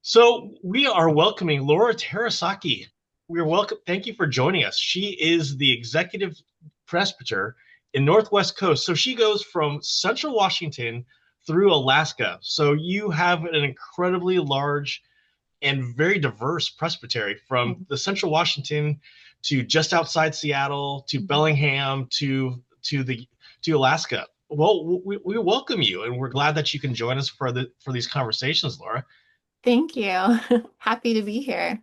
So we are welcoming Laura Terasaki. We're welcome. Thank you for joining us. She is the executive presbyter in Northwest Coast. So she goes from Central Washington through Alaska. So you have an incredibly large and very diverse presbytery from Mhm. the Central Washington to just outside Seattle to Bellingham to Alaska. Well, we welcome you, and we're glad that you can join us for these conversations, Laura. Thank you. Happy to be here.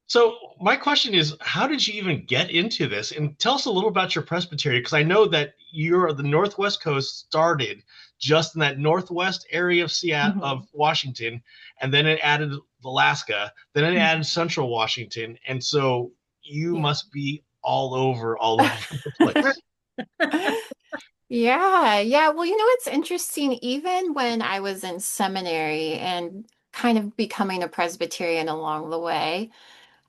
So my question is, how did you even get into this? And tell us a little about your presbytery, because I know that the Northwest Coast started just in that northwest area of Seattle, Mhm. of Washington, and then it added Alaska, then it Mhm. added Central Washington, and so you Yeah. must be all over the place. Yeah, yeah. Well, it's interesting. Even when I was in seminary and kind of becoming a Presbyterian along the way,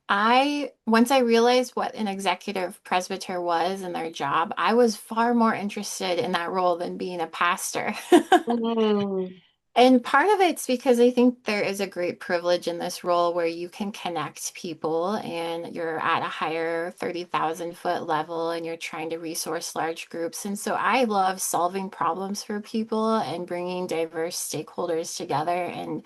once I realized what an executive presbyter was and their job, I was far more interested in that role than being a pastor. Mm. And part of it's because I think there is a great privilege in this role where you can connect people and you're at a higher 30,000 foot level and you're trying to resource large groups. And so I love solving problems for people and bringing diverse stakeholders together. And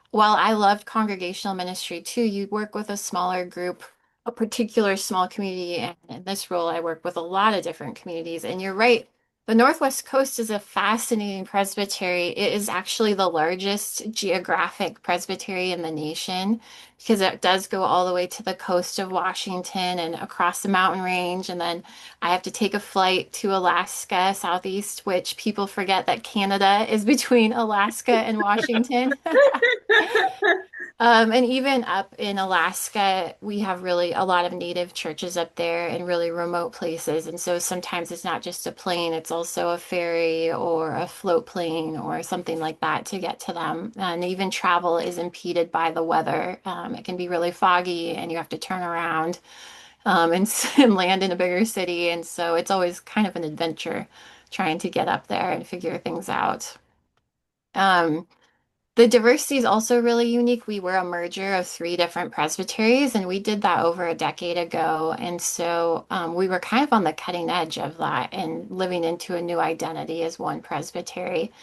while I loved congregational ministry too, you work with a smaller group, a particular small community. And in this role, I work with a lot of different communities. And you're right, the Northwest Coast is a fascinating presbytery. It is actually the largest geographic presbytery in the nation because it does go all the way to the coast of Washington and across the mountain range. And then I have to take a flight to Alaska, southeast, which people forget that Canada is between Alaska and Washington. And even up in Alaska, we have really a lot of native churches up there in really remote places. And so sometimes it's not just a plane, it's also a ferry or a float plane or something like that to get to them. And even travel is impeded by the weather. It can be really foggy and you have to turn around and land in a bigger city. And so it's always kind of an adventure trying to get up there and figure things out. Um, the diversity is also really unique. We were a merger of three different presbyteries, and we did that over a decade ago. And so we were kind of on the cutting edge of that and living into a new identity as one presbytery.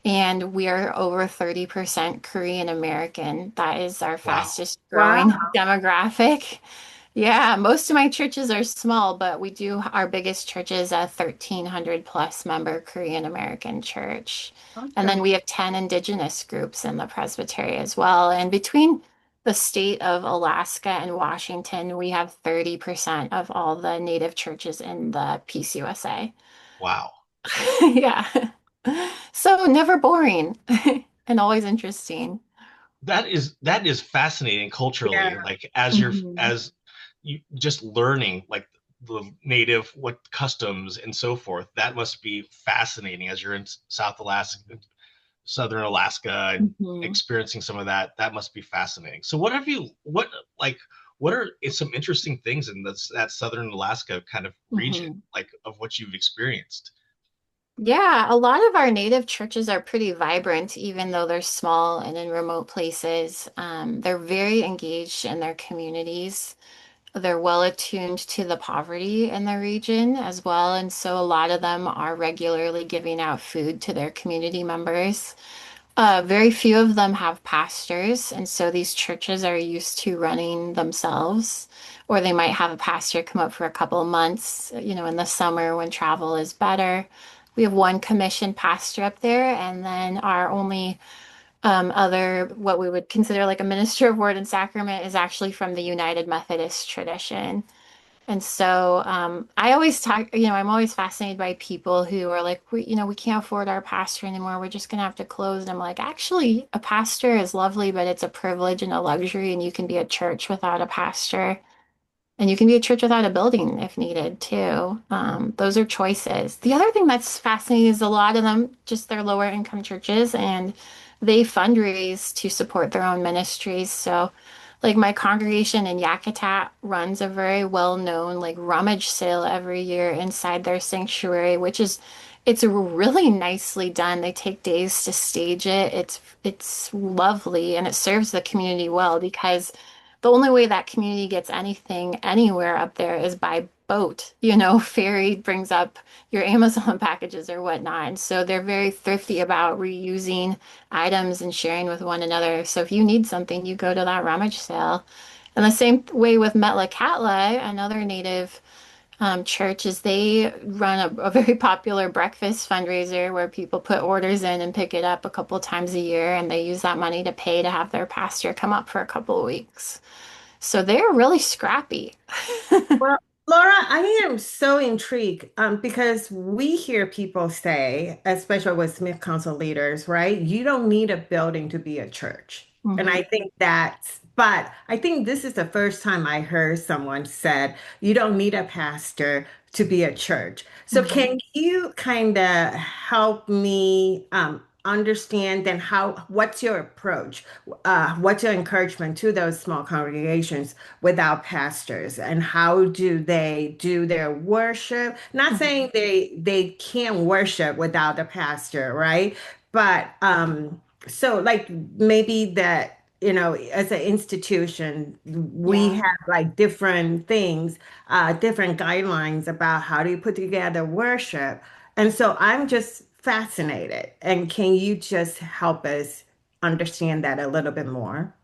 And we are over 30% Korean American. That is our Wow. fastest growing Wow. demographic. Yeah, most of my churches are small, but we do our biggest church is a 1,300 plus member Korean American church. And then Awesome. we have 10 indigenous groups in the presbytery as well. And between the state of Alaska and Washington, we have 30% of all the native churches in the PCUSA. Wow. Yeah. So never boring and always interesting. That is fascinating Yeah. culturally. Like as you're Mhm. as you just learning like the native what customs and so forth. That must be fascinating as you're in South Alaska, Southern Alaska, and Mhm. experiencing some of that. That must be fascinating. So what have you like what are some interesting things in that Southern Alaska kind of region, Mhm. like of what you've experienced? Yeah, a lot of our native churches are pretty vibrant, even though they're small and in remote places. They're very engaged in their communities. They're well attuned to the poverty in the region as well. And so a lot of them are regularly giving out food to their community members. Very few of them have pastors, and so these churches are used to running themselves, or they might have a pastor come up for a couple of months, in the summer when travel is better. We have one commissioned pastor up there, and then our only other, what we would consider like a minister of word and sacrament, is actually from the United Methodist tradition. And so I always talk, I'm always fascinated by people who are like, we can't afford our pastor anymore. We're just going to have to close. And I'm like, actually, a pastor is lovely, but it's a privilege and a luxury. And you can be a church without a pastor. And you can be a church without a building if needed too. Those are choices. The other thing that's fascinating is a lot of them, just they're lower income churches and they fundraise to support their own ministries. So, like my congregation in Yakutat runs a very well-known like rummage sale every year inside their sanctuary, which is It's really nicely done. They take days to stage it. It's lovely and it serves the community well because the only way that community gets anything anywhere up there is by boat. You know, ferry brings up your Amazon packages or whatnot. And so they're very thrifty about reusing items and sharing with one another. So if you need something, you go to that rummage sale. And the same way with Metlakatla, another native churches, they run a very popular breakfast fundraiser where people put orders in and pick it up a couple times a year, and they use that money to pay to have their pastor come up for a couple of weeks. So they're really scrappy. Well, Laura, I am so intrigued because we hear people say, especially with Smith Council leaders, right? You don't need a building to be a church. And Hmm. I think but I think this is the first time I heard someone said, you don't need a pastor to be a church. So Hmm. can you kind of help me understand then what's your approach? What's your encouragement to those small congregations without pastors, and how do they do their worship? Not saying they can't worship without a pastor, right? But so like maybe that, as an institution, we Yeah. have like different things, different guidelines about how do you put together worship. And so I'm just fascinated. And can you just help us understand that a little bit more?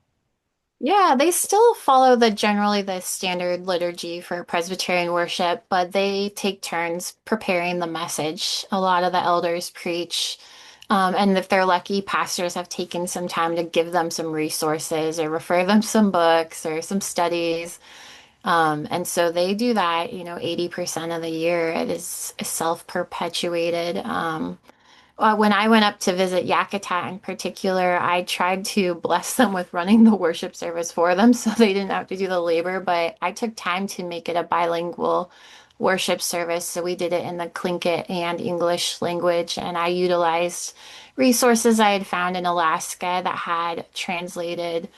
Yeah, they still follow generally the standard liturgy for Presbyterian worship, but they take turns preparing the message. A lot of the elders preach, and if they're lucky, pastors have taken some time to give them some resources or refer them some books or some studies. And so they do that, 80% of the year. It is self-perpetuated. When I went up to visit Yakutat in particular, I tried to bless them with running the worship service for them so they didn't have to do the labor, but I took time to make it a bilingual worship service. So we did it in the Tlingit and English language, and I utilized resources I had found in Alaska that had translated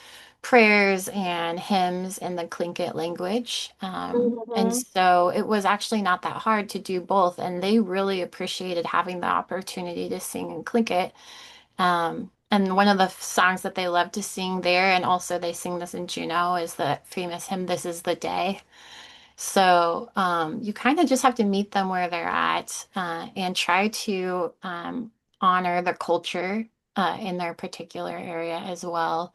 prayers and hymns in the Tlingit language. And Mhm. so it was actually not that hard to do both. And they really appreciated having the opportunity to sing in Tlingit. And one of the songs that they love to sing there, and also they sing this in Juneau, is the famous hymn, This Is the Day. So you kind of just have to meet them where they're at and try to honor the culture in their particular area as well.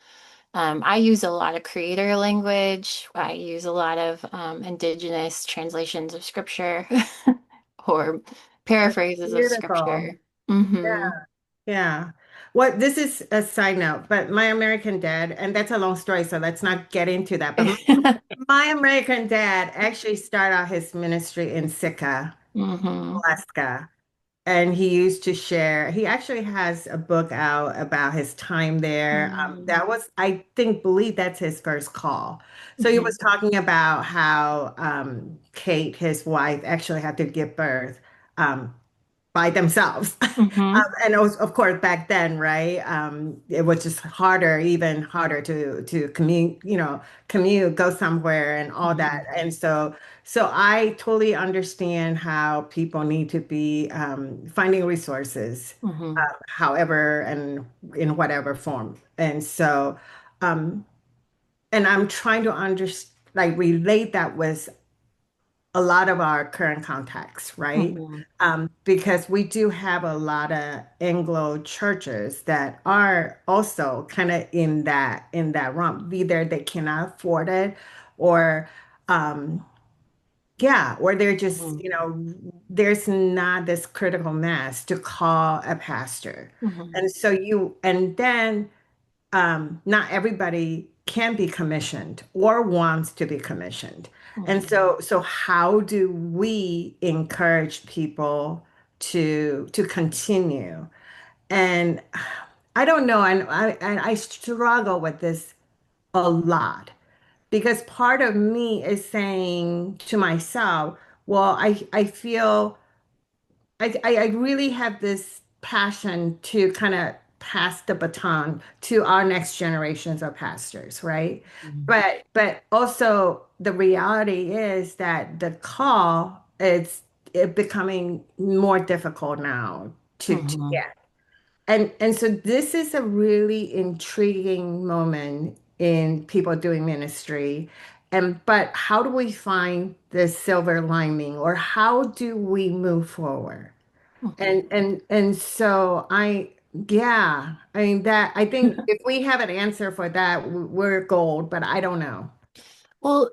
I use a lot of creator language. I use a lot of indigenous translations of scripture or That's paraphrases of beautiful. scripture. Hmm. Yeah. What this is a side note, but my American dad, and that's a long story, so let's not get into that. But my American dad actually started out his ministry in Sitka, Hmm. Alaska. And he used to share, he actually has a book out about his time there. Hmm. That was, I think, believe that's his first call. So he Hmm. was talking about how Kate, his wife, actually had to give birth. Um, by themselves. Hmm. And it was, of course, back then, right? It was just harder, even harder to commute, commute, go somewhere, and all that. Hmm. And so I totally understand how people need to be finding resources, Hmm. however and in whatever form. And so, um, and I'm trying to understand, like, relate that with a lot of our current contacts, right? Hmm. Because we do have a lot of Anglo churches that are also kind of in that realm. Either they cannot afford it, or um, yeah, or they're just, Hmm. there's not this critical mass to call a pastor. Hmm. And then not everybody can be commissioned or wants to be commissioned. And Hmm. so how do we encourage people to continue? And I don't know, and I struggle with this a lot because part of me is saying to myself, well, I feel I really have this passion to kind of pass the baton to our next generations of pastors, right? But also the reality is that the call is it becoming more difficult now to Hmm. get. And so this is a really intriguing moment in people doing ministry. And but how do we find the silver lining, or how do we move forward? Hmm. And so yeah, I mean that I think if we have an answer for that, we're gold, but I don't know. Well,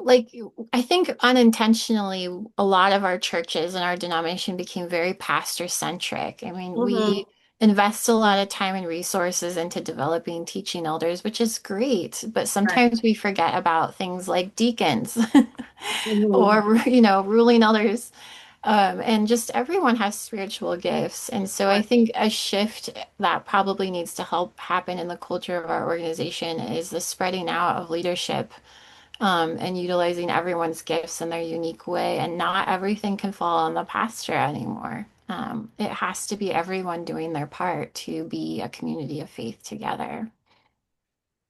like I think unintentionally, a lot of our churches and our denomination became very pastor centric. I mean, Hmm. we invest a lot of time and resources into developing teaching elders, which is great, but Right. sometimes we forget about things like deacons Hmm. or, ruling elders. And just everyone has spiritual gifts. And so I Right. think a shift that probably needs to help happen in the culture of our organization is the spreading out of leadership, and utilizing everyone's gifts in their unique way. And not everything can fall on the pastor anymore. It has to be everyone doing their part to be a community of faith together.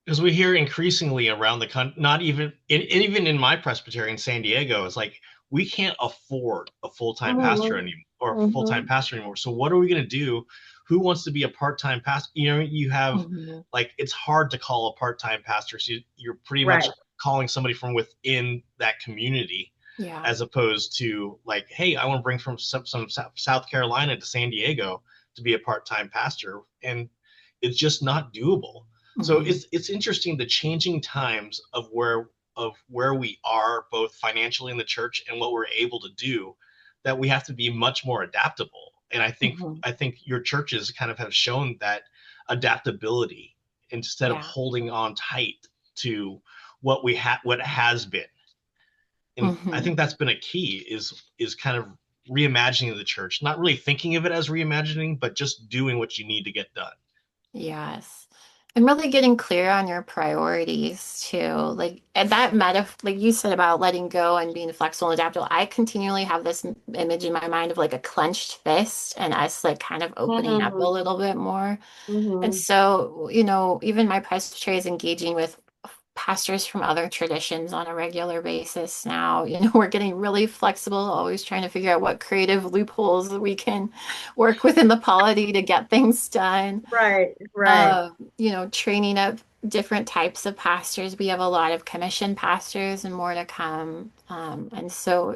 Because we hear increasingly around the country, not even in my presbytery in San Diego, it's like we can't afford a full-time pastor Hmm. anymore or full-time Hmm. pastor anymore. So what are we going to do? Who wants to be a part-time pastor? You have Hmm. like it's hard to call a part-time pastor. So you're pretty much Right. calling somebody from within that community, Yeah. as opposed to like, hey, I want to bring from some South Carolina to San Diego to be a part-time pastor, and it's just not doable. So Hmm. it's interesting the changing times of where we are both financially in the church and what we're able to do, that we have to be much more adaptable. And I think Hmm. I think your churches kind of have shown that adaptability instead of Yeah. holding on tight to what has been. And I Hmm. think that's been a key is kind of reimagining the church, not really thinking of it as reimagining, but just doing what you need to get done. Yes. And really getting clear on your priorities too. Like, and that like you said about letting go and being flexible and adaptable. I continually have this image in my mind of like a clenched fist and us like kind of opening up a Hmm. little bit more. And Hmm. so, even my presbytery is engaging with pastors from other traditions on a regular basis now. We're getting really flexible, always trying to figure out what creative loopholes we can work within the polity to get things done. Right. Right. Training up different types of pastors. We have a lot of commissioned pastors and more to come. And so,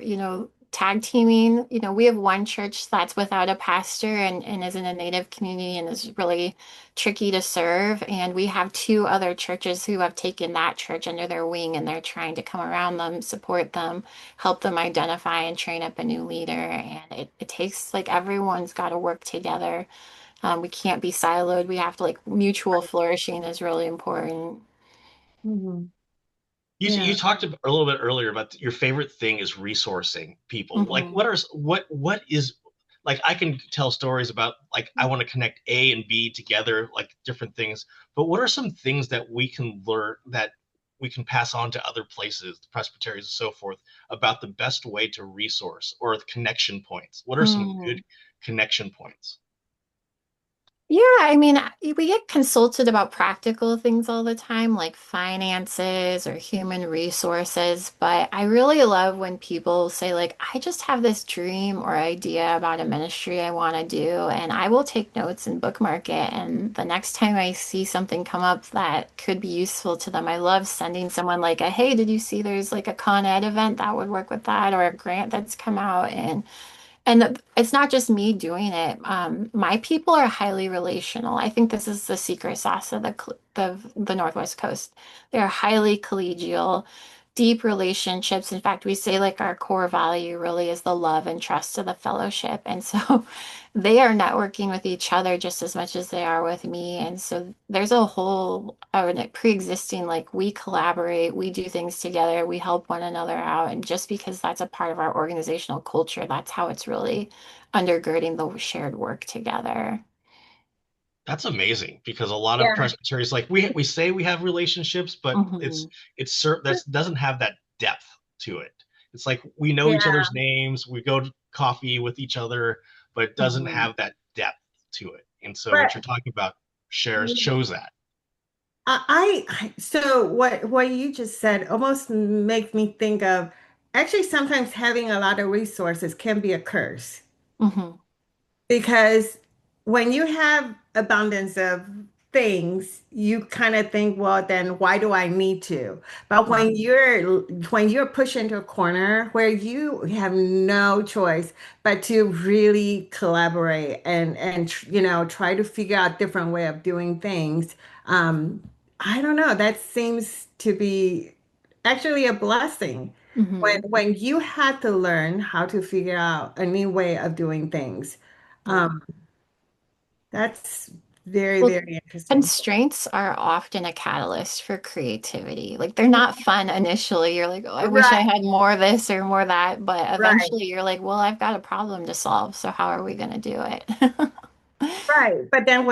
tag teaming, we have one church that's without a pastor and is in a native community and is really tricky to serve. And we have two other churches who have taken that church under their wing and they're trying to come around them, support them, help them identify and train up a new leader. And it takes like everyone's got to work together. We can't be siloed. We have to like mutual flourishing is really important. Hmm. You Yeah. talked a little bit earlier about your favorite thing is resourcing people. Like Hmm. what is like I can tell stories about like I want to connect A and B together, like different things. But what are some things that we can learn that we can pass on to other places, the presbyteries and so forth, about the best way to resource or the connection points? What are some good Mm. connection points? Yeah, I mean, we get consulted about practical things all the time, like finances or human resources. But I really love when people say, like, I just have this dream or idea about a ministry I want to do, and I will take notes and bookmark it. And the next time I see something come up that could be useful to them, I love sending someone like a, hey, did you see there's like a Con Ed event that would work with that, or a grant that's come out? And it's not just me doing it. My people are highly relational. I think this is the secret sauce of the Northwest Coast. They're highly collegial, deep relationships. In fact, we say like our core value really is the love and trust of the fellowship. And so they are networking with each other just as much as they are with me. And so there's a whole pre-existing, like we collaborate, we do things together, we help one another out. And just because that's a part of our organizational culture, that's how it's really undergirding the shared work together. That's amazing because a lot of Yeah. presbyteries like we say we have relationships, but Hmm. that doesn't have that depth to it. It's like we know each Yeah. other's names, we go to coffee with each other, but it doesn't Hmm. have that depth to it. And so what But you're talking about shares shows that. so what you just said almost makes me think of. actually sometimes having a lot of resources can be a curse. Hmm. Because when you have abundance of things, you kind of think, well, then why do I need to? But when you're pushed into a corner where you have no choice but to really collaborate and try to figure out different way of doing things, um, I don't know. That seems to be actually a blessing. When Hmm. when you had to learn how to figure out a new way of doing things. Yeah. Um, that's very, Well, very interesting. constraints are often a catalyst for creativity. Like they're not fun initially. You're like, oh, I wish I Right, had more of this or more of that. But right. eventually you're like, well, I've got a problem to solve. So how are we going to do it? Right. But then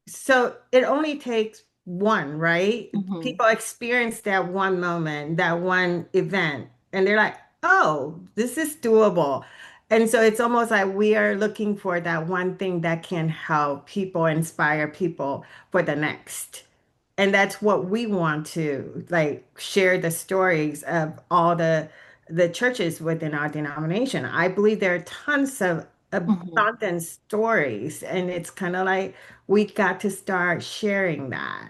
so it only takes one, right? Hmm. People experience that one moment, that one event, and they're like, oh, this is doable. And so it's almost like we are looking for that one thing that can help people, inspire people for the next. And that's what we want to like share the stories of all the churches within our denomination. I believe there are tons of Hmm. abundant stories, and it's kind of like we got to start sharing that.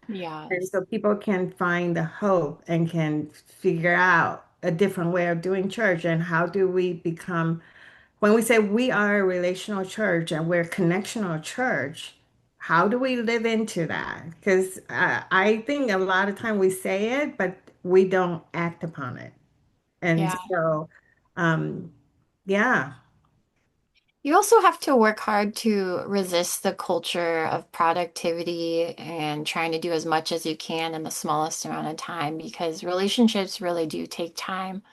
And Yes. so people can find the hope and can figure out a different way of doing church. And how do we become, when we say we are a relational church and we're a connectional church, how do we live into that? Because I think a lot of time we say it, but we don't act upon it. And Yeah. so, um, yeah. You also have to work hard to resist the culture of productivity and trying to do as much as you can in the smallest amount of time because relationships really do take time.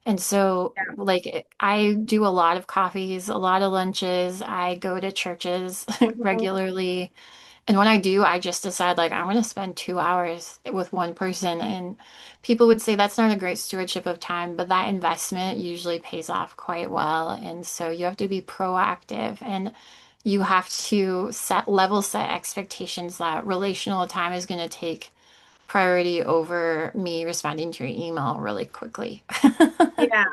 And so, like, I do a lot of coffees, a lot of lunches. I go to churches regularly. And when I do, I just decide, like, I'm going to spend 2 hours with one person. And people would say that's not a great stewardship of time, but that investment usually pays off quite well. And so you have to be proactive and you have to set expectations that relational time is going to take priority over me responding to your email really quickly. Yeah,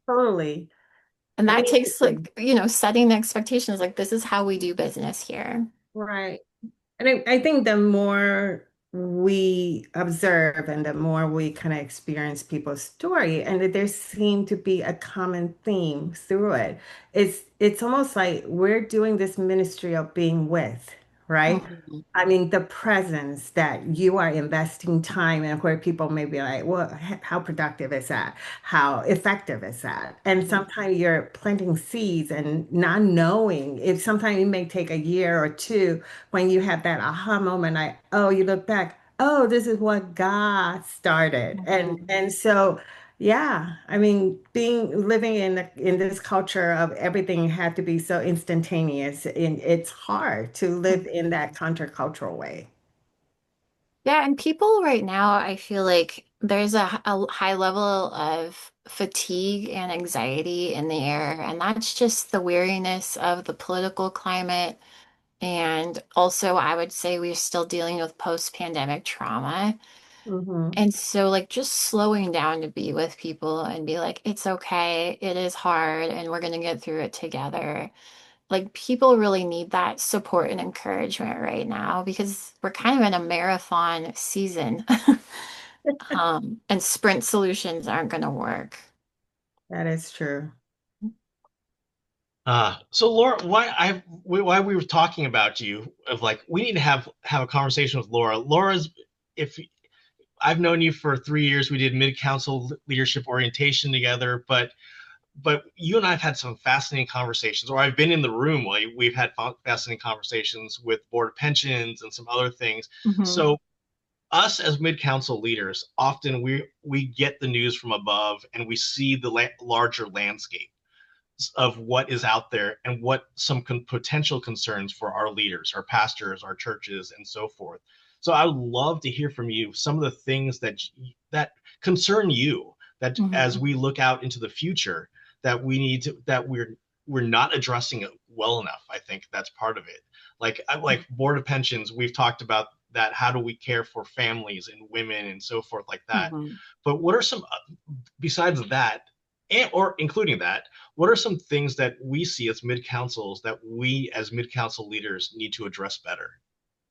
totally. And I that mean, takes like, setting the expectations like this is how we do business here. right. And I think the more we observe and the more we kind of experience people's story, and that there seem to be a common theme through it. It's almost like we're doing this ministry of being with, right? Mhm. I mean, the presence that you are investing time in, where people may be like, well, how productive is that? How effective is that? And Mhm. sometimes you're planting seeds and not knowing if sometimes it may take a year or two when you have that aha moment, like, oh, you look back, oh, this is what God started. And Mhm. and so yeah, I mean, being living in this culture of everything had to be so instantaneous, and it's hard to live in that countercultural way. Yeah, and people right now, I feel like there's a high level of fatigue and anxiety in the air, and that's just the weariness of the political climate. And also, I would say we're still dealing with post-pandemic trauma. Hmm. And so, like, just slowing down to be with people and be like, it's okay, it is hard, and we're going to get through it together. Like, people really need that support and encouragement right now because we're kind of in a marathon season. And sprint solutions aren't going to work. That is true. So Laura, why we were talking about you of like we need to have a conversation with Laura. Laura's if I've known you for 3 years, we did mid council leadership orientation together, but you and I have had some fascinating conversations, or I've been in the room while we've had fascinating conversations with board of pensions and some other things. Hmm. So us as mid council leaders, often we get the news from above and we see the larger landscape of what is out there and what some potential concerns for our leaders, our pastors, our churches, and so forth. So I would love to hear from you some of the things that concern you that as Hmm. we look out into the future that we need to that we're not addressing it well enough. I think that's part of it. Like board of pensions, we've talked about that. How do we care for families and women and so forth like that? Hmm. But what are some besides that? And or including that, what are some things that we see as mid councils that we as mid council leaders need to address better?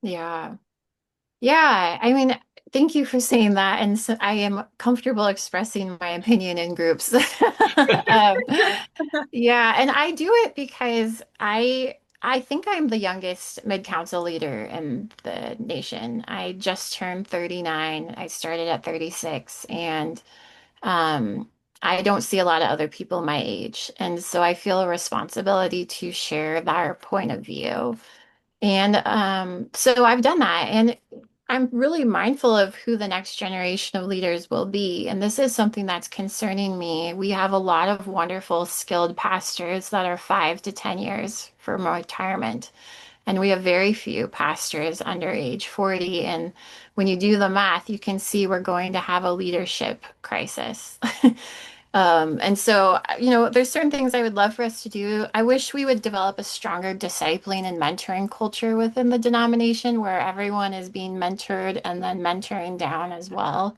Yeah. Yeah, I mean, thank you for saying that. And so I am comfortable expressing my opinion in groups. Um, yeah, and I do it because I think I'm the youngest mid-council leader in the nation. I just turned 39. I started at 36, and um, I don't see a lot of other people my age. And so I feel a responsibility to share their point of view. And so I've done that. And I'm really mindful of who the next generation of leaders will be. And this is something that's concerning me. We have a lot of wonderful, skilled pastors that are 5 to 10 years from retirement. And we have very few pastors under age 40. And when you do the math, you can see we're going to have a leadership crisis. And so, there's certain things I would love for us to do. I wish we would develop a stronger discipling and mentoring culture within the denomination where everyone is being mentored and then mentoring down as well.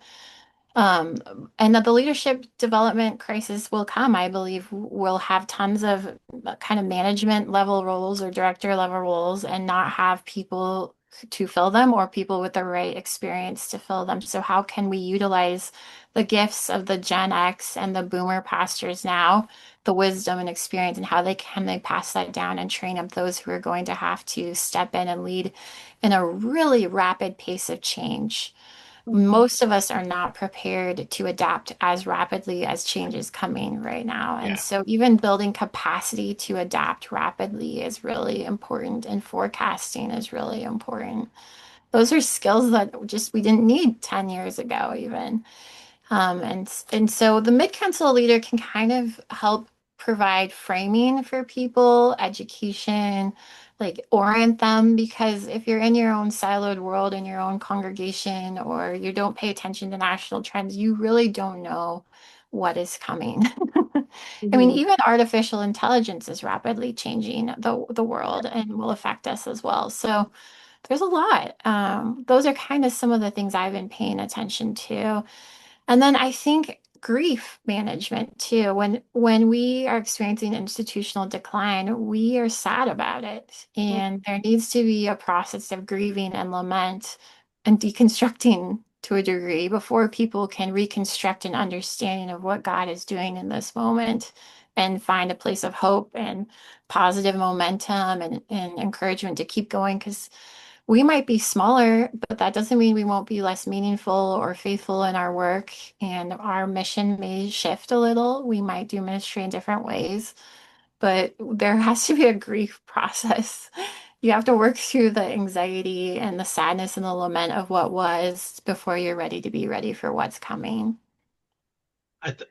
And that the leadership development crisis will come. I believe we'll have tons of kind of management level roles or director level roles and not have people to fill them or people with the right experience to fill them. So how can we utilize the gifts of the Gen X and the boomer pastors now, the wisdom and experience, and how they pass that down and train up those who are going to have to step in and lead in a really rapid pace of change. Mhm. Most of us are not prepared to adapt as rapidly as change is coming right now. And Yeah. so even building capacity to adapt rapidly is really important, and forecasting is really important. Those are skills that just we didn't need 10 years ago, even. And so the mid-council leader can kind of help provide framing for people, education, like orient them, because if you're in your own siloed world in your own congregation or you don't pay attention to national trends, you really don't know what is coming. I mean, Mhm. even artificial intelligence is rapidly changing the world and will affect us as well. So there's a lot. Those are kind of some of the things I've been paying attention to. And then I think grief management too. When we are experiencing institutional decline, we are sad about it. And there needs to be a process of grieving and lament and deconstructing to a degree before people can reconstruct an understanding of what God is doing in this moment and find a place of hope and positive momentum and encouragement to keep going. Because we might be smaller, but that doesn't mean we won't be less meaningful or faithful in our work. And our mission may shift a little. We might do ministry in different ways, but there has to be a grief process. You have to work through the anxiety and the sadness and the lament of what was before you're ready to be ready for what's coming.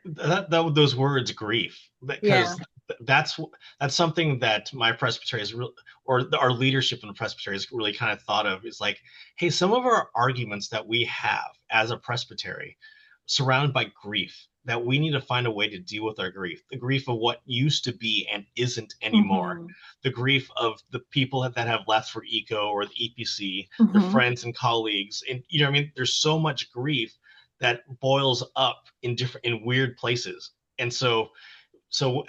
Those words grief Yeah. because that's that's something that my presbytery is or our leadership in the presbytery has really kind of thought of is like, hey, some of our arguments that we have as a presbytery surrounded by grief, that we need to find a way to deal with our grief, the grief of what used to be and isn't anymore, Hmm. the grief of the people that have left for eco or the EPC, their Hmm. friends and colleagues, and you know what I mean, there's so much grief that boils up in different in weird places. And so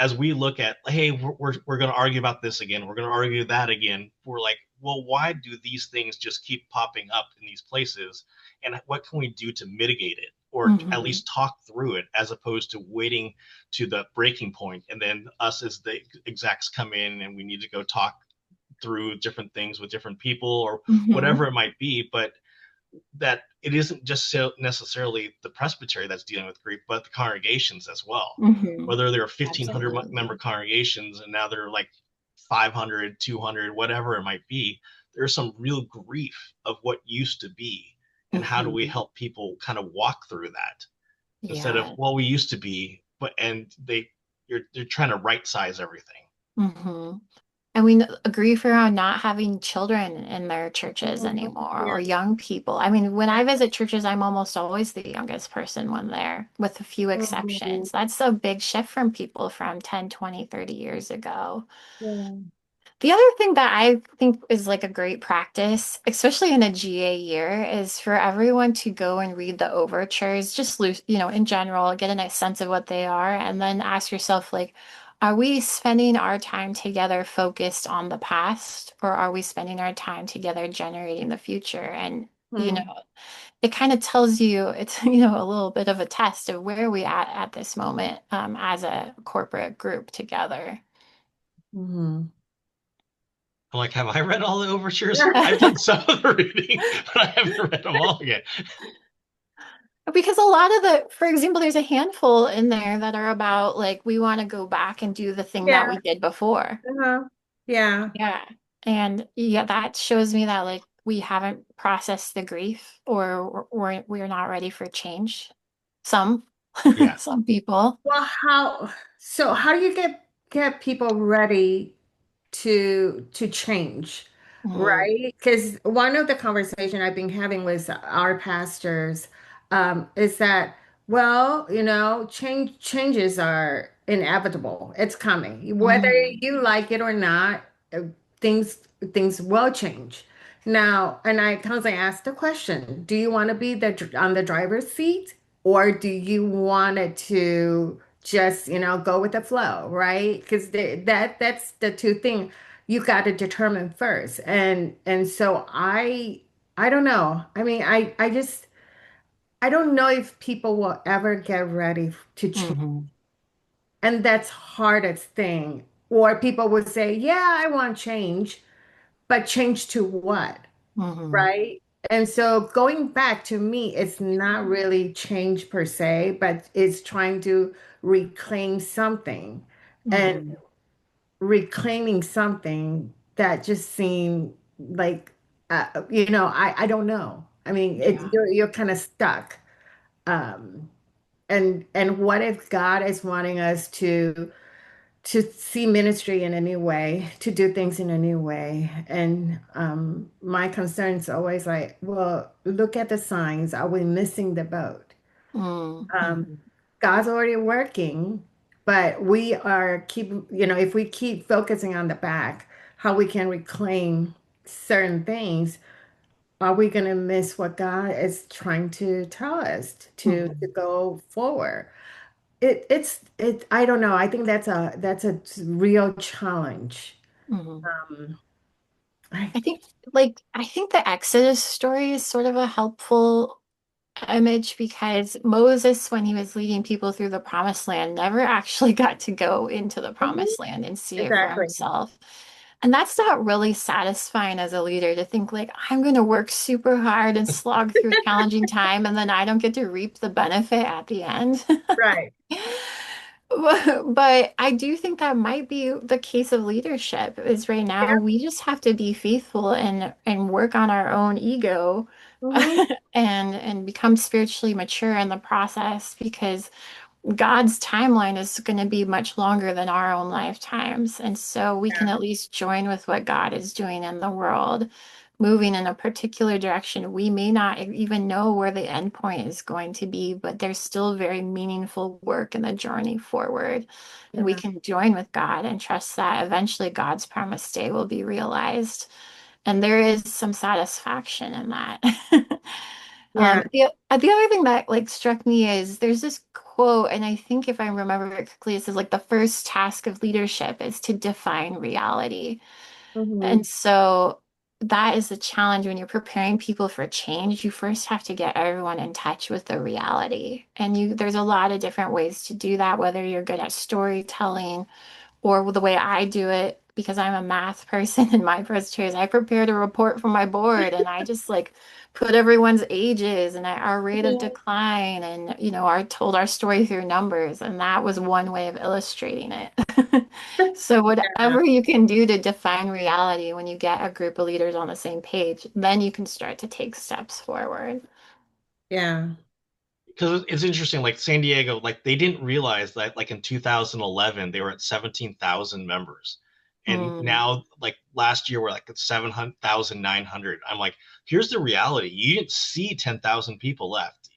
as we look at, hey, we're going to argue about this again, we're going to argue that again, we're like, well, why do these things just keep popping up in these places, and what can we do to mitigate it or at Hmm. least talk through it, as opposed to waiting to the breaking point and then us as the execs come in and we need to go talk through different things with different people or Hmm. whatever it might be. But that it isn't just necessarily the presbytery that's dealing with grief, but the congregations as well. Hmm. Whether there are 1,500 member Absolutely. congregations and now they're like 500, 200, whatever it might be, there's some real grief of what used to be. And how do we Hmm. help people kind of walk through that instead of, Yeah. well, we used to be, but and you're trying to right size everything. Hmm. And we agree for on not having children in their churches Mhm. anymore or Yeah. young people. I mean, when I visit churches, I'm almost always the youngest person when there, with a few Mhm. exceptions. That's a big shift from people from 10, 20, 30 years ago. Yeah. The other thing that I think is like a great practice, especially in a GA year, is for everyone to go and read the overtures, just loose, in general, get a nice sense of what they are, and then ask yourself, like, are we spending our time together focused on the past, or are we spending our time together generating the future? And, Hmm. it kind of tells you it's, a little bit of a test of where we at this moment, as a corporate group together. Hmm. I'm like, have I read all the overtures? I've done some of the reading, but I haven't read them all yet. Because a lot of for example, there's a handful in there that are about like we want to go back and do the thing that Yeah. we did before. Uh-huh. Yeah. Yeah. And yeah, that shows me that like we haven't processed the grief or we're not ready for change. Some Yeah. some people. Well, how do you get people ready to change, Mm, right? Because one of the conversation I've been having with our pastors is that, well, changes are inevitable. It's coming. Whether mm, you like it or not, uh, things things will change. Now, and I constantly ask the question, do you want to be on the driver's seat, or do you want it to just, go with the flow, right? Because that's the two things you got to determine first. And so I don't know. I mean, I don't know if people will ever get ready to change. mhm, And that's hardest thing. Or people would say, "Yeah, I want change, but change to what?" mhm, Right? And so going back to me, it's not really change per se, but it's trying to reclaim something. And mhm. reclaiming something that just seemed like I don't know. I mean, Yeah. you're kind of stuck. Um, and what if God is wanting us to see ministry in a new way, to do things in a new way? And my concern is always like, well, look at the signs. Are we missing the boat? Mm, Um, mhm, God's already working, but we are if we keep focusing on the back, how we can reclaim certain things, are we going to miss what God is trying to tell us to mhm, go forward? I don't know. I think that's a real challenge. mhm. Um, I, I think the Exodus story is sort of a helpful image because Moses, when he was leading people through the promised land, never actually got to go into the Mhm. promised land and see it for Exactly. himself. And that's not really satisfying as a leader to think like I'm going to work super hard and slog through a challenging time and then I don't get to reap the benefit at the end. Right. But I do think that might be the case of leadership is right now Yeah. we just have to be faithful and work on our own ego Hmm. and become spiritually mature in the process because God's timeline is going to be much longer than our own lifetimes. And so we can Yeah. at least join with what God is doing in the world, moving in a particular direction. We may not even know where the end point is going to be, but there's still very meaningful work in the journey forward. And we Yeah. can join with God and trust that eventually God's promised day will be realized. And there is some satisfaction in that. Yeah. The other thing that like struck me is there's this quote, and I think if I remember it correctly, it says like the first task of leadership is to define reality. Hmm. And so that is the challenge when you're preparing people for change. You first have to get everyone in touch with the reality. And there's a lot of different ways to do that, whether you're good at storytelling or the way I do it, because I'm a math person in my presentations, I prepared a report for my board and I just like put everyone's ages and our rate of decline and I told our story through numbers and that was one way of illustrating it. So Yeah. whatever you can do to define reality when you get a group of leaders on the same page, then you can start to take steps forward. Yeah. Because it's interesting, like San Diego, like they didn't realize that like in 2011 they were at 17,000 members, and Mm, now like last year we're like at 7,900. I'm like, here's the reality: you didn't see 10,000 people left,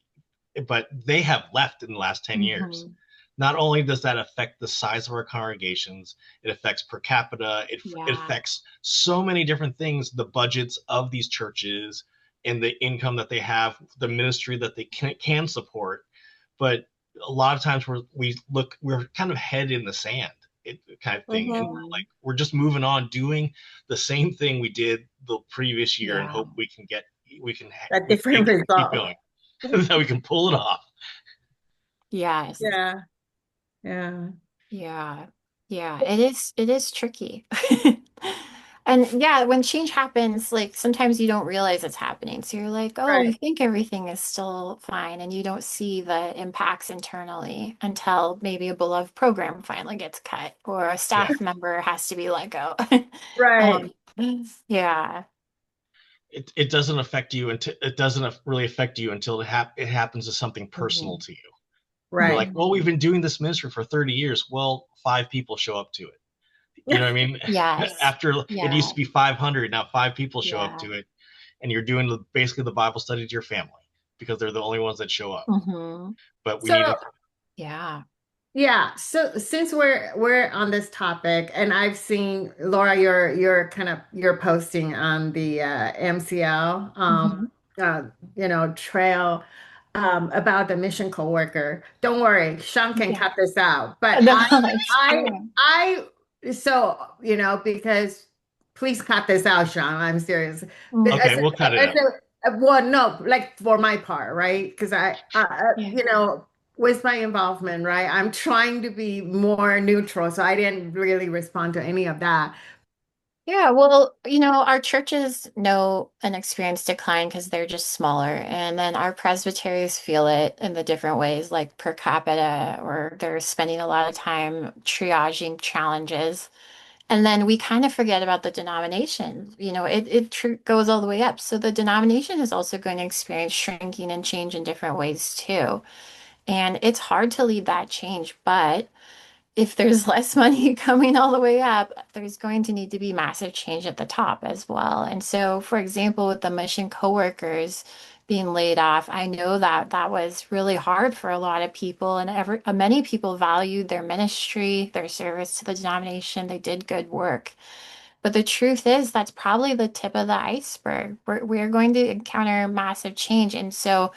but they have left in the last 10 years. mhm, not only does that affect the size of our congregations, it affects per capita, it Yeah. affects so many different things, the budgets of these churches and the income that they have, the ministry that they can support. But a lot of times we're kind of head in the sand, kind of thing, and Mhm. Mhm. we're just moving on, doing the same thing we did the previous year, and Yeah. hope we can A we different think keep result. going that we can pull it off. Yes. Yeah, yeah, Yeah. Yeah. It is tricky. And yeah, when change happens, like sometimes you don't realize it's happening. So you're like, oh, you right, think everything is still fine, and you don't see the impacts internally until maybe a beloved program finally gets cut or a Yeah, staff member has to be let go. right, Um, yeah. it doesn't affect you until it doesn't really affect you until it happens to something personal Mhm. to you. You're right. like, well, we've Mhm. been doing this ministry for 30 years. Well, five people show up to it. You know what I mean? Yes. After it used Yeah. to be 500, now five people show up Yeah. to it, and you're doing basically the Bible study to your family because they're the only ones that show up. Hmm. But we need So to. Yeah. yeah, so since we're on this topic, and I've seen Laura, your kind of your posting on the MCL Hmm. uh, trail about the mission coworker. Don't worry, Sean can Yeah. cut this out. But No, I it's I fine. so because please cut this out, Sean. I'm serious. Okay, As, we'll cut it as out. well, no, like for my part, right? Because Yeah. with my involvement, right? I'm trying to be more neutral, so I didn't really respond to any of that. Yeah, well, our churches know and experience decline because they're just smaller. And then our presbyteries feel it in the different ways, like per capita, or they're spending a lot of time triaging challenges. And then we kind of forget about the denomination. It goes all the way up. So the denomination is also going to experience shrinking and change in different ways too. And it's hard to lead that change, but if there's less money coming all the way up, there's going to need to be massive change at the top as well. And so, for example, with the mission coworkers being laid off, I know that that was really hard for a lot of people, and many people valued their ministry, their service to the denomination. They did good work. But the truth is, that's probably the tip of the iceberg. We're going to encounter massive change. And so,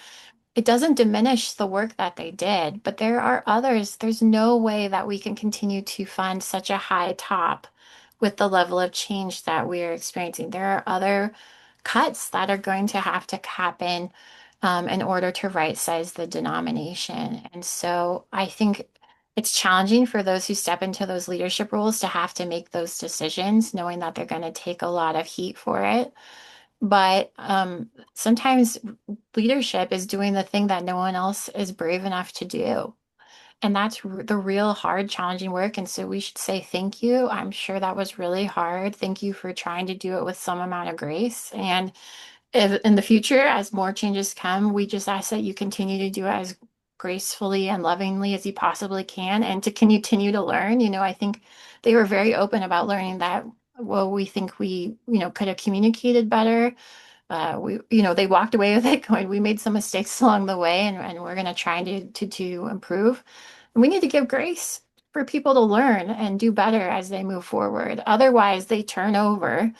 it doesn't diminish the work that they did, but there are others. There's no way that we can continue to fund such a high top with the level of change that we are experiencing. There are other cuts that are going to have to happen in order to right size the denomination. And so I think it's challenging for those who step into those leadership roles to have to make those decisions, knowing that they're going to take a lot of heat for it. But sometimes leadership is doing the thing that no one else is brave enough to do. And that's the real hard, challenging work. And so we should say thank you. I'm sure that was really hard. Thank you for trying to do it with some amount of grace. And if in the future, as more changes come, we just ask that you continue to do it as gracefully and lovingly as you possibly can and to continue to learn. I think they were very open about learning that, well, we think we, could have communicated better. They walked away with it going, we made some mistakes along the way, and we're going to try to improve. And we need to give grace for people to learn and do better as they move forward. Otherwise, they turn over,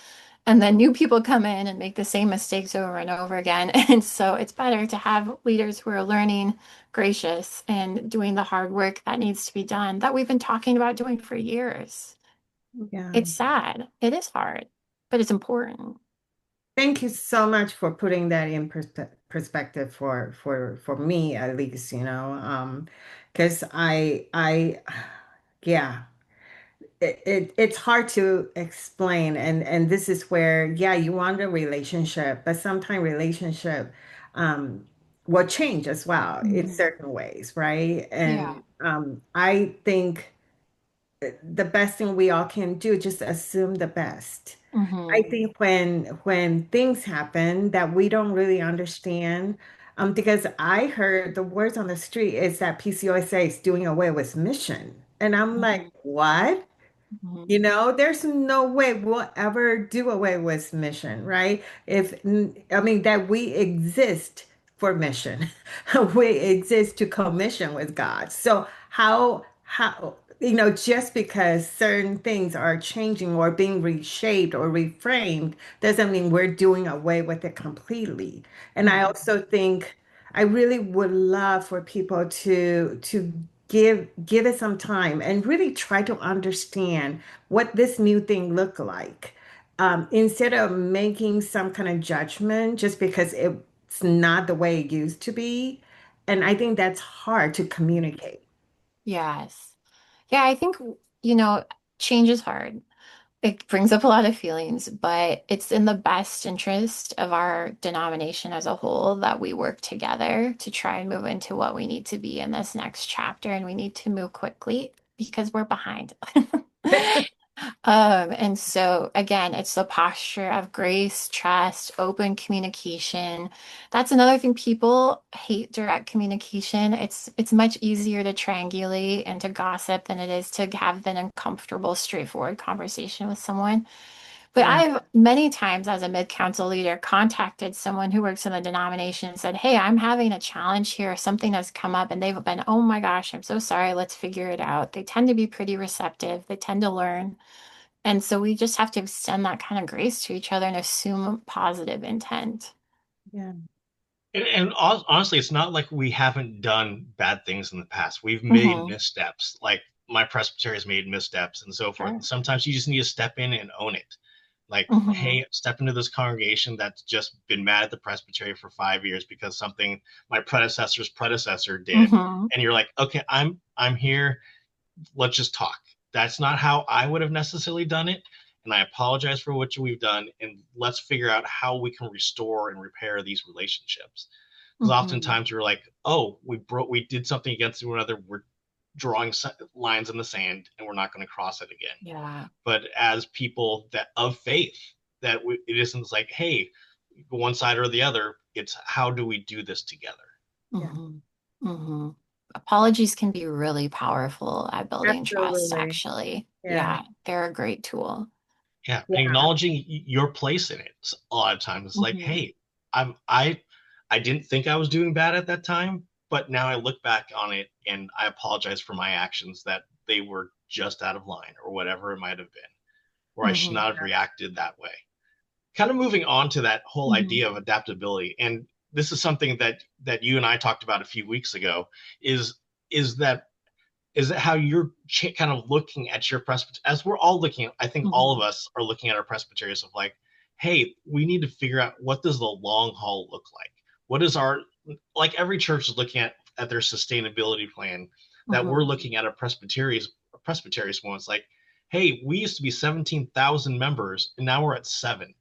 and then new people come in and make the same mistakes over and over again. And so it's better to have leaders who are learning, gracious, and doing the hard work that needs to be done that we've been talking about doing for years. Yeah. It's sad. It is hard, but it's important. Thank you so much for putting that in perspective for me at least, because yeah, it's hard to explain, and this is where, yeah, you want a relationship, but sometimes relationship will change as well in Mhm. certain ways, right? Yeah. And I think the best thing we all can do just assume the best. I Hmm. think when things happen that we don't really understand, because I heard the words on the street is that PCOSA is doing away with mission. And I'm like, Hmm. what? Hmm. There's no way we'll ever do away with mission, right? I mean, that we exist for mission. We exist to commission with God. So how just because certain things are changing or being reshaped or reframed doesn't mean we're doing away with it completely. And I Mhm. also think I really would love for people to give it some time and really try to understand what this new thing look like. Instead of making some kind of judgment just because it's not the way it used to be. And I think that's hard to communicate. Yes. Yeah, I think, you know, change is hard. It brings up a lot of feelings, but it's in the best interest of our denomination as a whole that we work together to try and move into what we need to be in this next chapter. And we need to move quickly because we're behind. And so again, it's the posture of grace, trust, open communication. That's another thing. People hate direct communication. It's much easier to triangulate and to gossip than it is to have an uncomfortable, straightforward conversation with someone. But Yeah. I've many times as a mid-council leader contacted someone who works in the denomination and said, "Hey, I'm having a challenge here. Something has come up," and they've been, "Oh my gosh, I'm so sorry. Let's figure it out." They tend to be pretty receptive. They tend to learn. And so we just have to extend that kind of grace to each other and assume positive intent. Yeah. And honestly, it's not like we haven't done bad things in the past. We've made Hmm. missteps. Like my presbytery has made missteps and so forth. Sure. Sometimes you just need to step in and own it. Like, Hmm. hey, step into this congregation that's just been mad at the presbytery for 5 years because something my predecessor's predecessor did, Hmm. and you're like, okay, I'm here. Let's just talk. That's not how I would have necessarily done it. And I apologize for what we've done. And let's figure out how we can restore and repair these relationships. Because Hmm. oftentimes we're like, oh, we did something against one another. We're drawing lines in the sand and we're not going to cross it again. Yeah. But as people that of faith, it isn't like, hey, one side or the other. It's how do we do this together? Yeah. Hmm. Hmm. Apologies can be really powerful at building trust, Absolutely. actually. Yeah. Yeah, they're a great tool. Yeah, and Yeah. acknowledging your place in it. A lot of times, it's like, Hmm. hey, I'm I didn't think I was doing bad at that time, but now I look back on it and I apologize for my actions that they were just out of line or whatever it might have been, or I should Hmm. not have reacted that way. Kind of moving on to that whole Hmm. idea of adaptability, and this is something that you and I talked about a few weeks ago. Is is that is it how you're kind of looking at your presbytery as we're all looking at, I think all of Hmm. us are looking at our presbyteries of like, hey, we need to figure out what does the long haul look like. What is our, like every church is looking at their sustainability plan, that we're Hmm. looking at a presbyteries one. It's like, hey, we used to be 17,000 members and now we're at 7.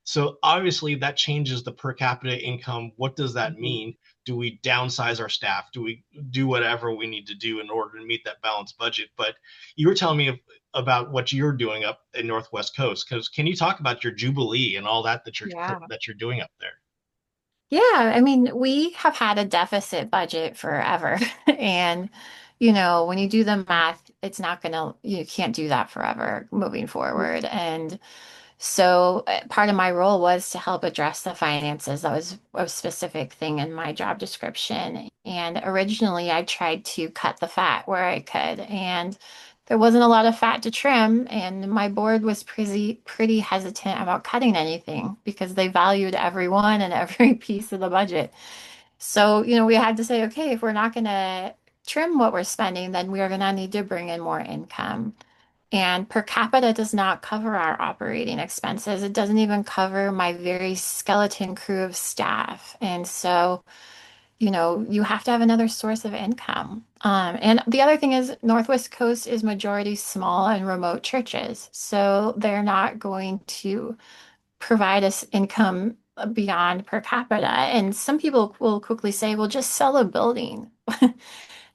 So obviously that changes the per capita income. What does that Hmm. mean? Do we downsize our staff? Do we do whatever we need to do in order to meet that balanced budget? But you were telling me about what you're doing up in Northwest Coast. Because can you talk about your Jubilee and all Yeah. that you're doing up there? Yeah, I mean, we have had a deficit budget forever. And, when you do the math, you can't do that forever moving forward. And so part of my role was to help address the finances. That was a specific thing in my job description. And originally, I tried to cut the fat where I could, and there wasn't a lot of fat to trim. And my board was pretty hesitant about cutting anything because they valued everyone and every piece of the budget. So, we had to say, okay, if we're not going to trim what we're spending, then we are going to need to bring in more income. And per capita does not cover our operating expenses. It doesn't even cover my very skeleton crew of staff. And so, you have to have another source of income. And the other thing is, Northwest Coast is majority small and remote churches. So they're not going to provide us income beyond per capita. And some people will quickly say, well, just sell a building.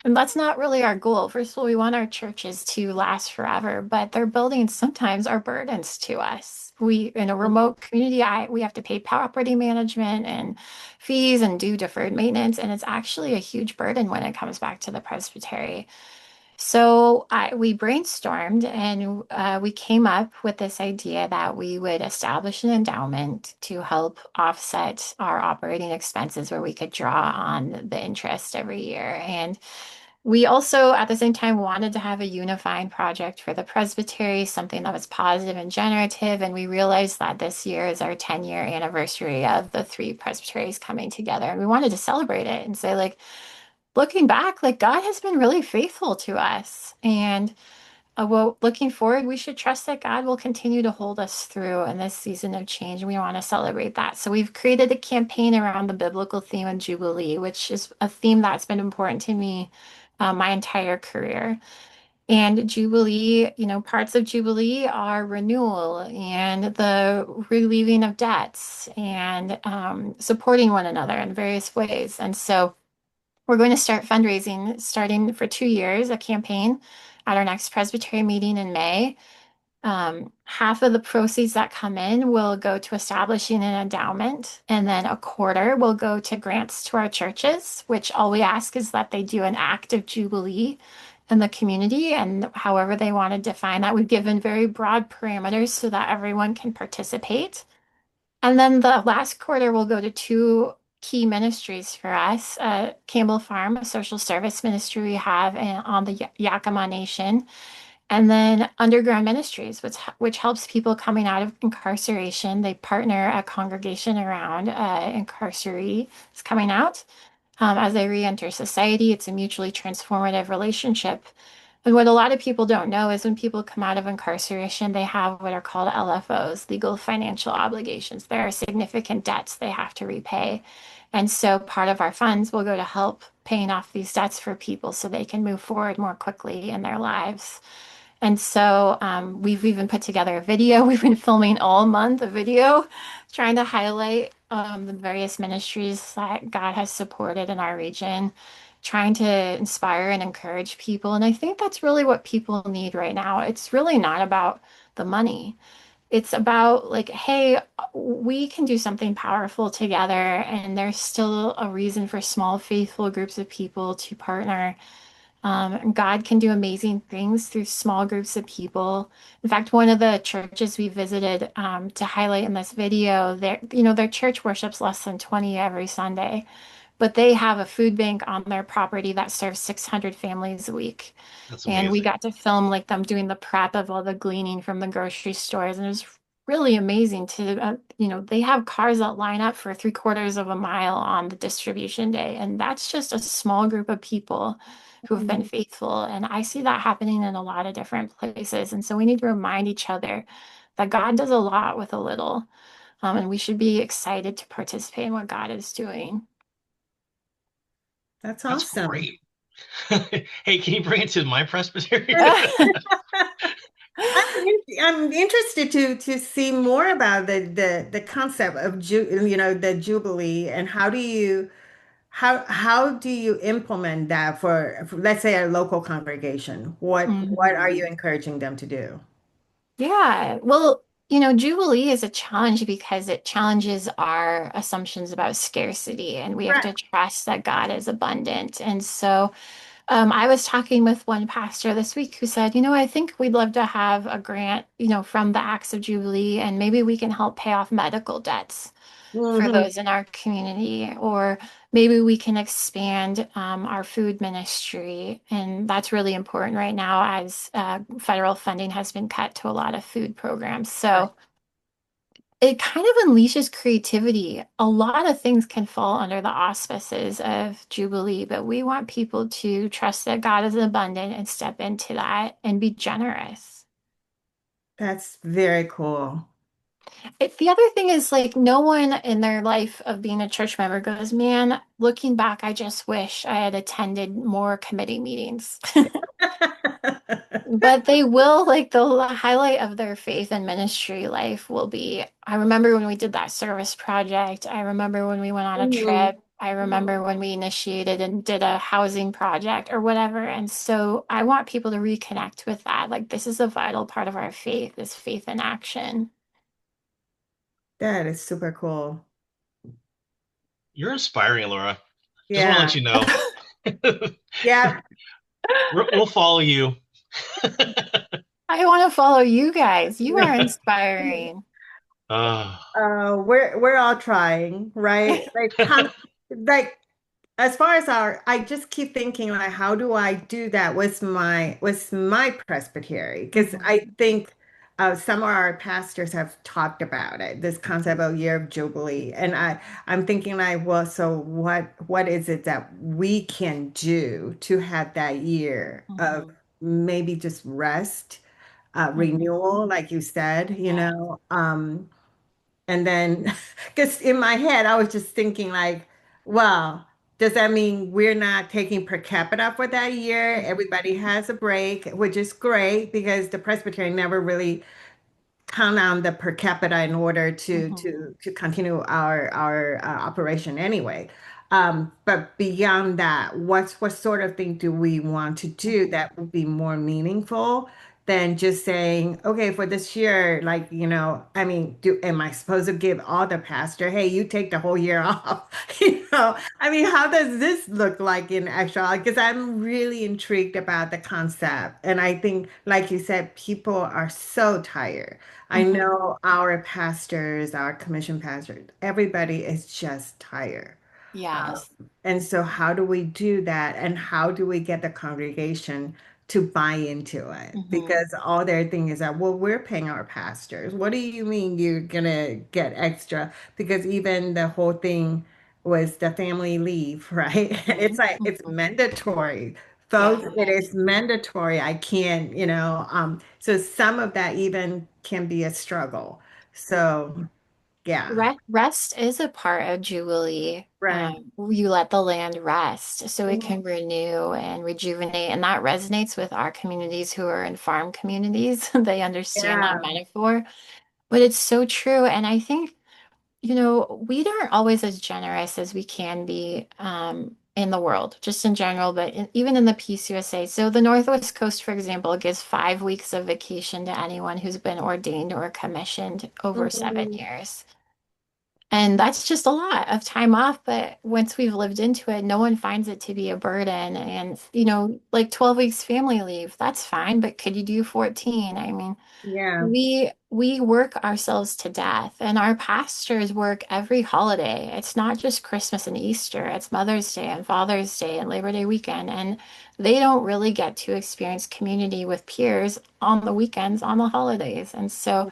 And that's not really our goal. First of all, we want our churches to last forever, but their buildings sometimes are burdens to us. We, in a remote community, we have to pay property management and fees and do deferred maintenance, and it's actually a huge burden when it comes back to the presbytery. So we brainstormed and we came up with this idea that we would establish an endowment to help offset our operating expenses where we could draw on the interest every year. And We also, at the same time, wanted to have a unifying project for the presbytery, something that was positive and generative. And we realized that this year is our 10-year anniversary of the three presbyteries coming together. And we wanted to celebrate it and say, like, looking back, like, God has been really faithful to us. And well, looking forward, we should trust that God will continue to hold us through in this season of change, and we want to celebrate that. So we've created a campaign around the biblical theme of Jubilee, which is a theme that's been important to me my entire career. And Jubilee, parts of Jubilee are renewal and the relieving of debts and supporting one another in various ways. And so we're going to start fundraising starting for 2 years, a campaign at our next Presbytery meeting in May. Half of the proceeds that come in will go to establishing an endowment, and then a quarter will go to grants to our churches, which all we ask is that they do an act of Jubilee in the community, and however they want to define that. We've given very broad parameters so that everyone can participate. And then the last quarter will go to two key ministries for us. Campbell Farm, a social service ministry we have on the Yakima Nation, and then Underground Ministries, which helps people coming out of incarceration. They partner a congregation around incarcerees coming out as they re-enter society. It's a mutually transformative relationship. And what a lot of people don't know is when people come out of incarceration, they have what are called LFOs, legal financial obligations. There are significant debts they have to repay. And so part of our funds will go to help paying off these debts for people so they can move forward more quickly in their lives. And so we've even put together a video. We've been filming all month a video trying to highlight the various ministries that God has supported in our region, trying to inspire and encourage people. And I think that's really what people need right now. It's really not about the money. It's about like, hey, we can do something powerful together, and there's still a reason for small, faithful groups of people to partner. God can do amazing things through small groups of people. In fact, one of the churches we visited to highlight in this video, their church worships less than 20 every Sunday, but they have a food bank on their property that serves 600 families a week. That's And we amazing. got to film like them doing the prep of all the gleaning from the grocery stores. And it was really amazing they have cars that line up for 3/4 of a mile on the distribution day. And that's just a small group of people who have been Mhm. faithful. And I see that happening in a lot of different places. And so we need to remind each other that God does a lot with a little. And we should be excited to participate in what God is doing. That's That's awesome. great. Hey, can you bring it to my presbytery? I'm interested to see more about the concept of the Jubilee, and how do you implement that for, let's say, a local congregation? What are you Mhm. encouraging them to do? Yeah. Well, Jubilee is a challenge because it challenges our assumptions about scarcity, and we have Right. to trust that God is abundant. And so I was talking with one pastor this week who said, I think we'd love to have a grant, from the Acts of Jubilee, and maybe we can help pay off medical debts for Hmm. those in our community, or maybe we can expand our food ministry. And that's really important right now as federal funding has been cut to a lot of food programs. Right. So it kind of unleashes creativity. A lot of things can fall under the auspices of Jubilee, but we want people to trust that God is abundant and step into that and be generous. That's very cool. The other thing is like no one in their life of being a church member goes, man, looking back, I just wish I had attended more committee meetings. But they will, like, the highlight of their faith and ministry life will be, I remember when we did that service project. I remember when we went on a Mhm. trip. I remember when we initiated and did a housing project or whatever. And so I want people to reconnect with that. Like, this is a vital part of our faith, is faith in action. That is super cool. You're inspiring, Laura. Just want to Yeah. let you know. Yeah. We'll follow you. I want to follow you guys. You are inspiring. uh, We're all trying, right? Like as far as our, I just keep thinking like, how do I do that with my presbytery? Because Mhm. I think some of our pastors have talked about it, this concept of year of jubilee, and I'm thinking like, well, so what is it that we can do to have that year of Mhm. maybe just rest, Mhm. renewal, like you said, Yeah. and then, because in my head, I was just thinking, like, well, does that mean we're not taking per capita for that year? Everybody has a break, which is great because the Presbyterian never really count on the per capita in order to Mhm. to to continue our operation anyway. But beyond that, what sort of thing do we want to do Mhm. that would be more meaningful than just saying, okay, for this year, like, I mean, am I supposed to give all the pastor, hey, you take the whole year off? I mean, how does this look like in actuality? Because I'm really intrigued about the concept. And I think, like you said, people are so tired. I Mhm. know our pastors, our commission pastors, everybody is just tired. Um, Yes. and so, how do we do that? And how do we get the congregation to buy into it? Mhm. Because all their thing is that, well, we're paying our pastors. What do you mean you're gonna get extra? Because even the whole thing was the family leave, right? It's Mhm. like it's Mhm. mandatory. Yeah. Folks, it is mandatory. I can't, so some of that even can be a struggle. So, yeah, Rest is a part of Jubilee. right. You let the land rest so it Mhm. can renew and rejuvenate. And that resonates with our communities who are in farm communities. They understand that Yeah. metaphor, but it's so true. And I think, we aren't always as generous as we can be in the world, just in general, but even in the Peace USA. So the Northwest Coast, for example, gives 5 weeks of vacation to anyone who's been ordained or commissioned over seven Mhm. years. And that's just a lot of time off. But once we've lived into it, no one finds it to be a burden. And, like 12 weeks family leave, that's fine. But could you do 14? I mean, Yeah. we work ourselves to death, and our pastors work every holiday. It's not just Christmas and Easter, it's Mother's Day and Father's Day and Labor Day weekend. And they don't really get to experience community with peers on the weekends, on the holidays. And so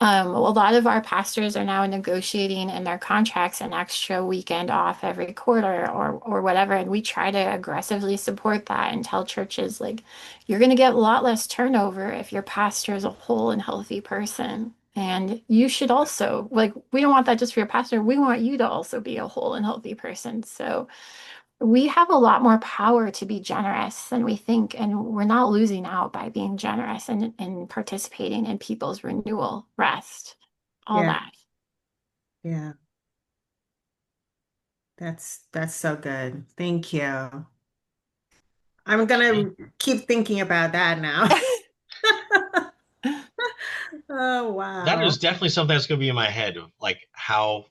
a lot of our pastors are now negotiating in their contracts an extra weekend off every quarter or whatever, and we try to aggressively support that and tell churches like you're going to get a lot less turnover if your pastor is a whole and healthy person. And you should also, like, we don't want that just for your pastor. We want you to also be a whole and healthy person. So we have a lot more power to be generous than we think, and we're not losing out by being generous and participating in people's renewal, rest, all Yeah. that. Yeah. That's so good. Thank you. I'm Okay. gonna keep thinking about that now. Oh, That wow. is definitely something that's going to be in my head of like how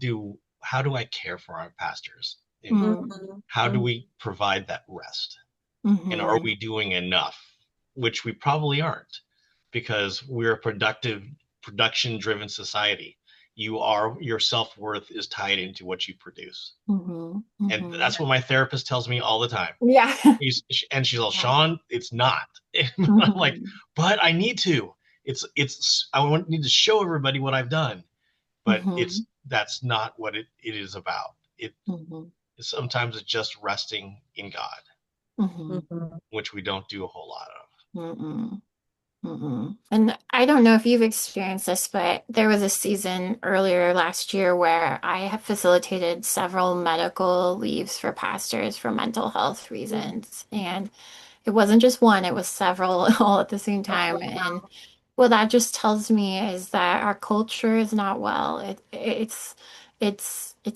do I care for our pastors and Mm, Mhm. how do Mhm. we provide that rest? And are hmm we doing enough? Which we probably aren't because we're a production driven society. Your self-worth is tied into what you produce. hmm And hmm that's what my therapist tells me all the time. Yeah. She's all, Yeah. Sean, it's not. And I'm like, hmm but I need to. I need to show everybody what I've done, but hmm that's not what it is about. It hmm sometimes it's just resting in God, hmm Mhm. which we don't do a whole lot of. hmm And I don't know if you've experienced this, but there was a season earlier last year where I have facilitated several medical leaves for pastors for mental health reasons. And it wasn't just one, it was several all at the same time. And what that just tells me is that our culture is not well. It's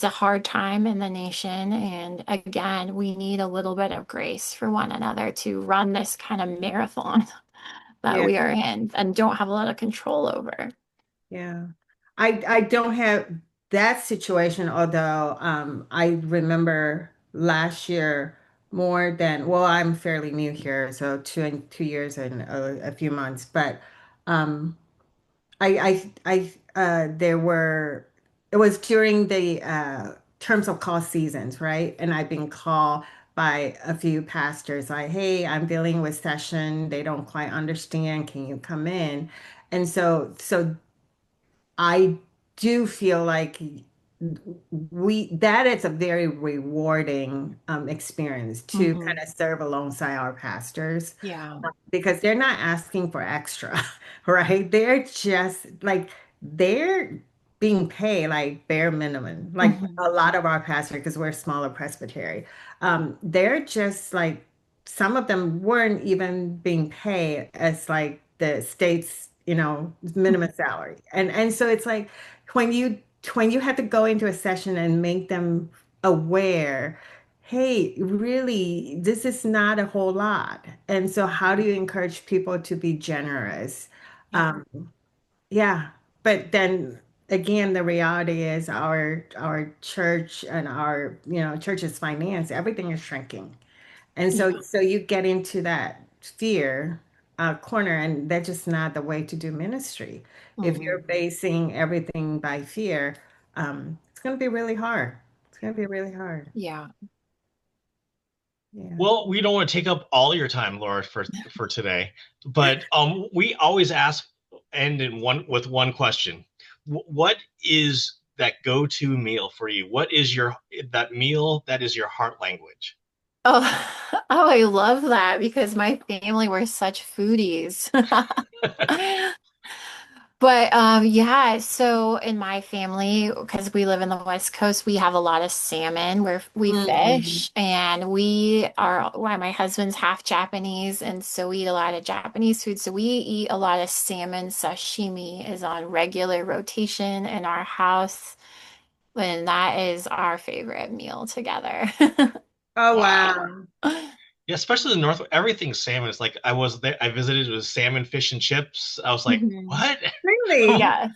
a hard time in the nation. And again, we need a little bit of grace for one another to run this kind of marathon that Yeah. we are in and don't have a lot of control over. Yeah. I don't have that situation, although I remember last year more than, well, I'm fairly new here, so 2 years and a few months, but um there were, it was during the terms of call seasons, right? And I've been called by a few pastors like, hey, I'm dealing with session. They don't quite understand. Can you come in? And so I do feel like we that is a very rewarding experience to kind Hmm. of serve alongside our pastors Yeah. because they're not asking for extra, right? They're just like they're being paid like bare minimum. Like Hmm. a lot of our pastors, because we're a smaller presbytery, they're just like some of them weren't even being paid as like the state's, minimum salary. And so it's like when you have to go into a session and make them aware, hey, really, this is not a whole lot. And so how do you encourage people to be generous? Yeah. Um, yeah, but then again, the reality is our church and our, church's finance, everything is shrinking. And Yeah. so you get into that fear corner, and that's just not the way to do ministry. If you're Hmm. basing everything by fear, it's going to be really hard. It's going to be really hard. Yeah. Yeah. Well, we don't want to take up all your time, Laura, for today, but we always ask end in one with one question. What is that go-to meal for you? What is your that meal that is your heart language? Oh, oh, I love that because my family were such foodies. But yeah, so in my family, because we live in the West Coast, we have a lot of salmon where we Mm. fish, and why my husband's half Japanese, and so we eat a lot of Japanese food. So we eat a lot of salmon. Sashimi is on regular rotation in our house, and that is our favorite meal together. Oh, Wow. wow. Yeah, especially the North, everything's salmon. It's like I was there, I visited with salmon, fish, and chips. I was like, Mhm. what? Really? Yes.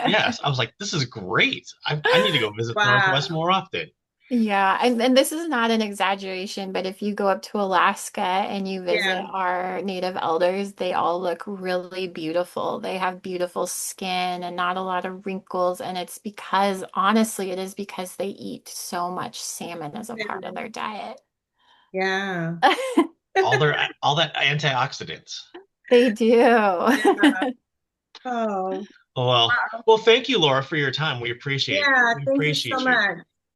Yes, I was like, this is great. I need to go visit the Northwest Wow. more often. Yeah, and this is not an exaggeration, but if you go up to Alaska and you visit Yeah. our native elders, they all look really beautiful. They have beautiful skin and not a lot of wrinkles, and it's because, honestly, it is because they eat so much salmon as a part of their diet. Yeah. All that antioxidants. They do. Yeah. Oh, Well, wow. well, thank you, Laura, for your time. We appreciate Yeah. we Thank you so appreciate you. much.